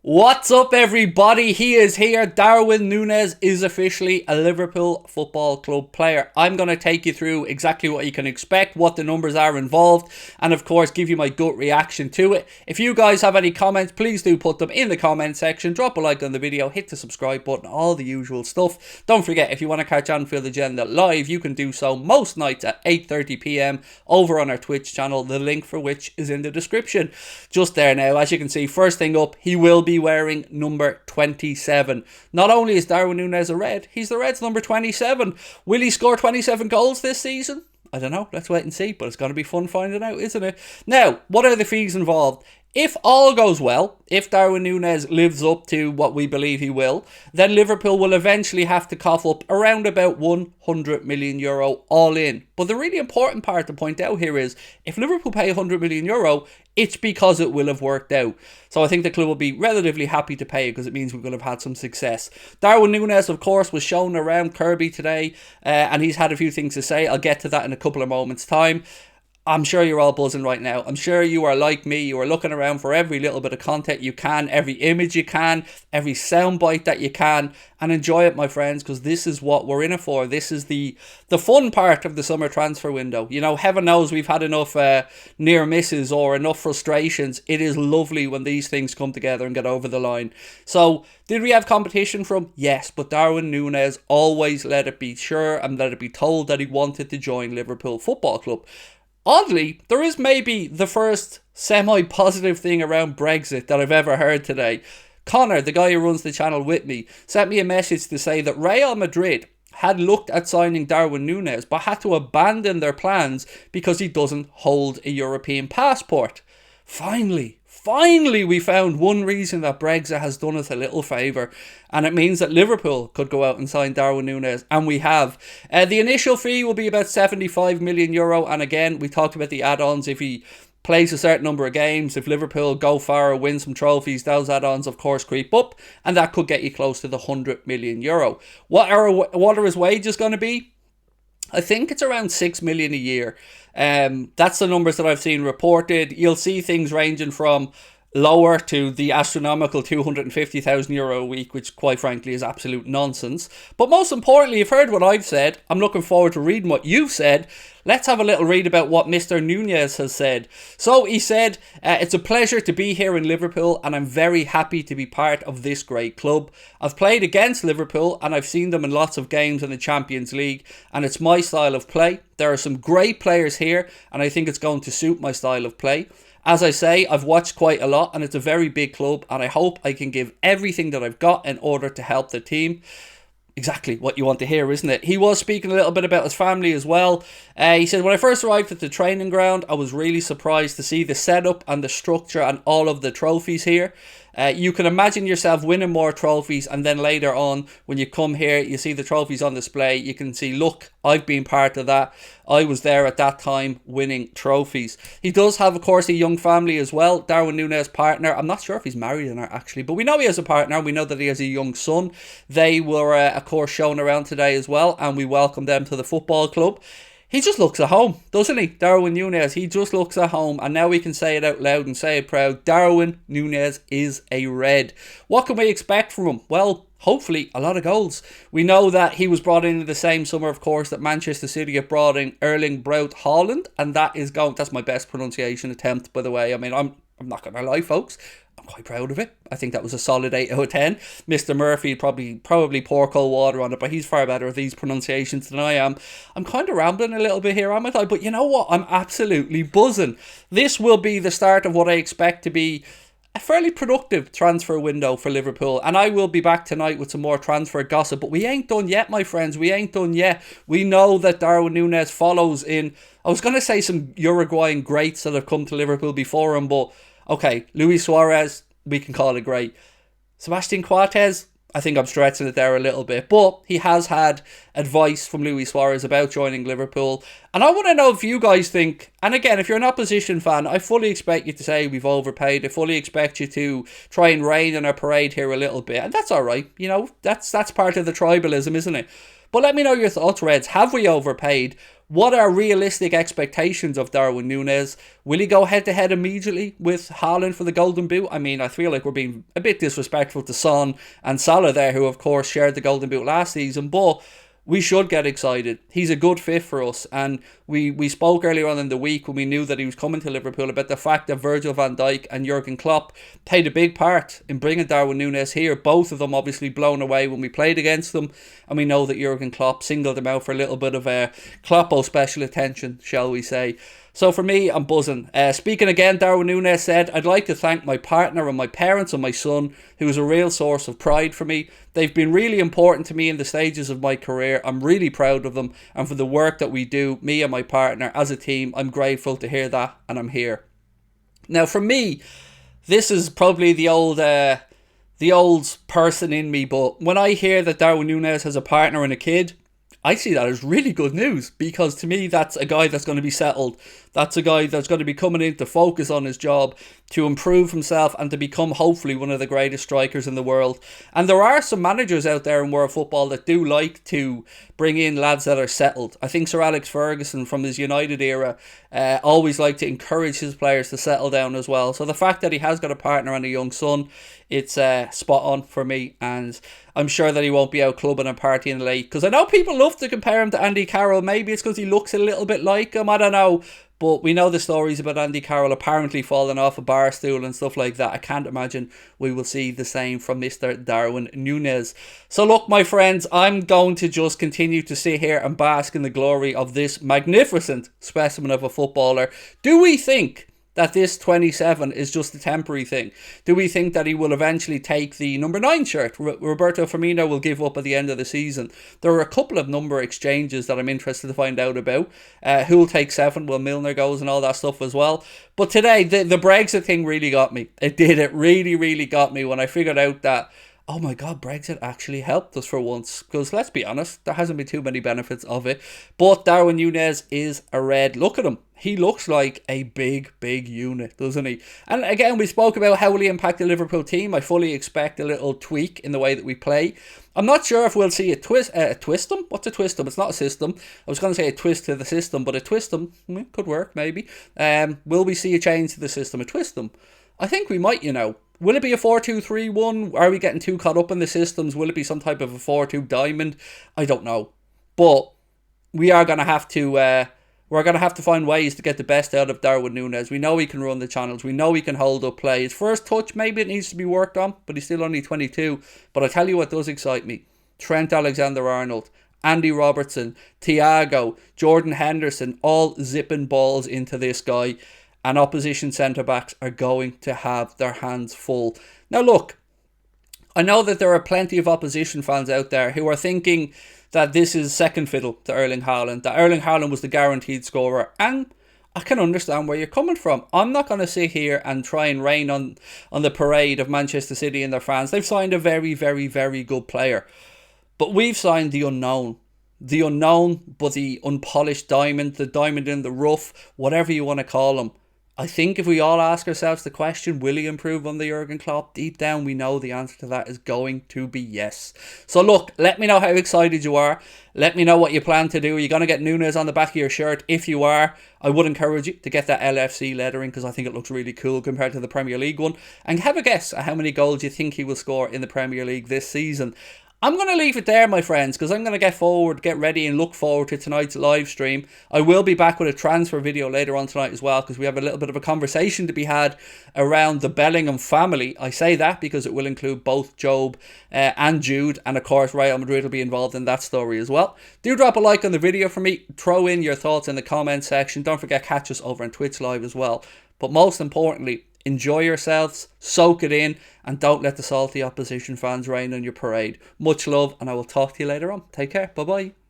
What's up, everybody? He is here. Darwin Nunez is officially a Liverpool Football Club player. I'm going to take you through exactly what you can expect, what the numbers are involved, and of course give you my gut reaction to it. If you guys have any comments, please do put them in the comment section. Drop a like on the video, hit the subscribe button, all the usual stuff. Don't forget, if you want to catch Anfield Agenda live, you can do so most nights at 8:30 p.m. over on our Twitch channel, the link for which is in the description. Just there now, as you can see, first thing up, he will be wearing number 27. Not only is Darwin Nunez a Red, he's the Reds number 27. Will he score 27 goals this season? I don't know, let's wait and see, but it's going to be fun finding out, isn't it? Now, what are the fees involved? If all goes well, if Darwin Nunez lives up to what we believe he will, then Liverpool will eventually have to cough up around about €100 million all in. But the really important part to point out here is, if Liverpool pay €100 million, it's because it will have worked out. So I think the club will be relatively happy to pay it because it means we will have had some success. Darwin Nunez, of course, was shown around Kirby today and he's had a few things to say. I'll get to that in a couple of moments' time. I'm sure you're all buzzing right now. I'm sure you are like me. You are looking around for every little bit of content you can, every image you can, every soundbite that you can, and enjoy it, my friends, because this is what we're in it for. This is the fun part of the summer transfer window. You know, heaven knows we've had enough near misses or enough frustrations. It is lovely when these things come together and get over the line. So, did we have competition from? Yes, but Darwin Nunez always let it be sure and let it be told that he wanted to join Liverpool Football Club. Oddly, there is maybe the first semi-positive thing around Brexit that I've ever heard today. Connor, the guy who runs the channel with me, sent me a message to say that Real Madrid had looked at signing Darwin Nunez but had to abandon their plans because he doesn't hold a European passport. Finally, we found one reason that Brexit has done us a little favour, and it means that Liverpool could go out and sign Darwin Nunez, and we have. The initial fee will be about €75 million, and again, we talked about the add-ons. If he plays a certain number of games, if Liverpool go far or win some trophies, those add-ons of course creep up, and that could get you close to the €100 million. What are his wages going to be? I think it's around €6 million a year. That's the numbers that I've seen reported. You'll see things ranging from lower to the astronomical €250,000 a week, which quite frankly is absolute nonsense. But most importantly, you've heard what I've said. I'm looking forward to reading what you've said. Let's have a little read about what Mr. Nunez has said. So he said, it's a pleasure to be here in Liverpool and I'm very happy to be part of this great club. I've played against Liverpool and I've seen them in lots of games in the Champions League and it's my style of play. There are some great players here and I think it's going to suit my style of play. As I say, I've watched quite a lot and it's a very big club and I hope I can give everything that I've got in order to help the team. Exactly what you want to hear, isn't it? He was speaking a little bit about his family as well. He said, when I first arrived at the training ground, I was really surprised to see the setup and the structure and all of the trophies here. You can imagine yourself winning more trophies and then later on when you come here you see the trophies on display. You can see, look, I've been part of that. I was there at that time winning trophies. He does have, of course, a young family as well. Darwin Nunez' partner. I'm not sure if he's married or not, actually, but we know he has a partner. We know that he has a young son. They were, of course, shown around today as well, and we welcome them to the football club. He just looks at home, doesn't he? Darwin Nunez, he just looks at home. And now we can say it out loud and say it proud. Darwin Nunez is a Red. What can we expect from him? Well, hopefully a lot of goals. We know that he was brought in the same summer, of course, that Manchester City have brought in Erling Braut Haaland. And that's my best pronunciation attempt, by the way. I mean, I'm not going to lie, folks. I'm quite proud of it. I think that was a solid 8 out of 10. Mr. Murphy probably pour cold water on it, but he's far better at these pronunciations than I am. I'm kind of rambling a little bit here, am I? But you know what? I'm absolutely buzzing. This will be the start of what I expect to be a fairly productive transfer window for Liverpool, and I will be back tonight with some more transfer gossip, but we ain't done yet, my friends. We ain't done yet. We know that Darwin Nunez follows in, I was going to say some Uruguayan greats that have come to Liverpool before him, but okay, Luis Suarez, we can call it great. Sebastian Coates, I think I'm stretching it there a little bit, but he has had advice from Luis Suarez about joining Liverpool. And I want to know if you guys think, and again, if you're an opposition fan, I fully expect you to say we've overpaid. I fully expect you to try and rain on our parade here a little bit. And that's all right. You know, that's part of the tribalism, isn't it? But let me know your thoughts, Reds. Have we overpaid? What are realistic expectations of Darwin Nunez? Will he go head to head immediately with Haaland for the Golden Boot? I mean, I feel like we're being a bit disrespectful to Son and Salah there, who of course shared the Golden Boot last season, but we should get excited. He's a good fit for us. And we spoke earlier on in the week when we knew that he was coming to Liverpool about the fact that Virgil van Dijk and Jurgen Klopp played a big part in bringing Darwin Nunez here. Both of them obviously blown away when we played against them. And we know that Jurgen Klopp singled him out for a little bit of a Kloppo special attention, shall we say. So for me, I'm buzzing. Speaking again, Darwin Nunez said, I'd like to thank my partner and my parents and my son, who is a real source of pride for me. They've been really important to me in the stages of my career. I'm really proud of them. And for the work that we do, me and my partner, as a team, I'm grateful to hear that. And I'm here. Now, for me, this is probably the old person in me. But when I hear that Darwin Nunez has a partner and a kid, I see that as really good news, because to me that's a guy that's going to be settled. That's a guy that's going to be coming in to focus on his job, to improve himself and to become hopefully one of the greatest strikers in the world. And there are some managers out there in world football that do like to bring in lads that are settled. I think Sir Alex Ferguson from his United era always liked to encourage his players to settle down as well. So the fact that he has got a partner and a young son, it's spot on for me. And I'm sure that he won't be out clubbing and partying late, because I know people love to compare him to Andy Carroll. Maybe it's because he looks a little bit like him, I don't know. But we know the stories about Andy Carroll apparently falling off a bar stool and stuff like that. I can't imagine we will see the same from Mr. Darwin Nunez. So look, my friends, I'm going to just continue to sit here and bask in the glory of this magnificent specimen of a footballer. Do we think that this 27 is just a temporary thing? Do we think that he will eventually take the number 9 shirt Roberto Firmino will give up at the end of the season? There are a couple of number exchanges that I'm interested to find out about. Who'll take 7? Will Milner goes and all that stuff as well. But today, the Brexit thing really got me. It did. It really, really got me when I figured out that, oh my God, Brexit actually helped us for once. Because let's be honest, there hasn't been too many benefits of it. But Darwin Nunez is a red. Look at him. He looks like a big, big unit, doesn't he? And again, we spoke about how will he impact the Liverpool team. I fully expect a little tweak in the way that we play. I'm not sure if we'll see a twist. Twistum? What's a twistum? It's not a system. I was going to say a twist to the system, but a twistum could work, maybe. Will we see a change to the system? A twistum? I think we might, you know. Will it be a 4-2-3-1? Are we getting too caught up in the systems? Will it be some type of a 4-2 diamond? I don't know. But we are going to have to... we're going to have to find ways to get the best out of Darwin Nunez. We know he can run the channels. We know he can hold up play. His first touch, maybe it needs to be worked on, but he's still only 22. But I tell you what does excite me. Trent Alexander-Arnold, Andy Robertson, Thiago, Jordan Henderson, all zipping balls into this guy. And opposition centre-backs are going to have their hands full. Now look, I know that there are plenty of opposition fans out there who are thinking that this is second fiddle to Erling Haaland, that Erling Haaland was the guaranteed scorer. And I can understand where you're coming from. I'm not going to sit here and try and rain on the parade of Manchester City and their fans. They've signed a very, very, very good player. But we've signed the unknown. The unknown, but the unpolished diamond, the diamond in the rough, whatever you want to call him. I think if we all ask ourselves the question, will he improve under Jurgen Klopp? Deep down, we know the answer to that is going to be yes. So look, let me know how excited you are. Let me know what you plan to do. Are you going to get Nunez on the back of your shirt? If you are, I would encourage you to get that LFC lettering, because I think it looks really cool compared to the Premier League one. And have a guess at how many goals you think he will score in the Premier League this season. I'm going to leave it there, my friends, because I'm going to get ready and look forward to tonight's live stream. I will be back with a transfer video later on tonight as well, because we have a little bit of a conversation to be had around the Bellingham family. I say that because it will include both Job and Jude, and of course Real Madrid will be involved in that story as well. Do drop a like on the video for me. Throw in your thoughts in the comment section. Don't forget, catch us over on Twitch Live as well. But most importantly, enjoy yourselves, soak it in, and don't let the salty opposition fans rain on your parade. Much love, and I will talk to you later on. Take care. Bye-bye.